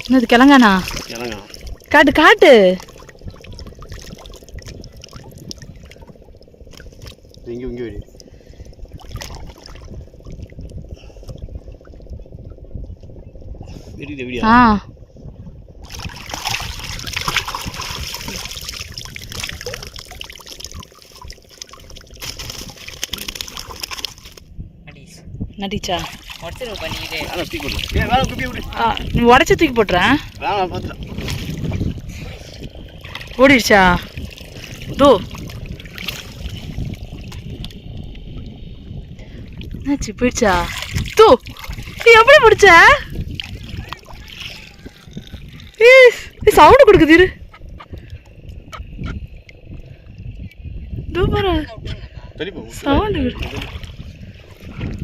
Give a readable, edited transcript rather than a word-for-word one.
என்னது கிழங்கானா? காட்டு காட்டு. நடிச்சா உடச்சி தூக்கி போட்டுறேன். ஓடிடுச்சா? தோ என்னாச்சு? போயிடுச்சா? தூ எப்படி பிடிச்ச? சவுண்டு கொடுக்குது. இரு சவுண்டு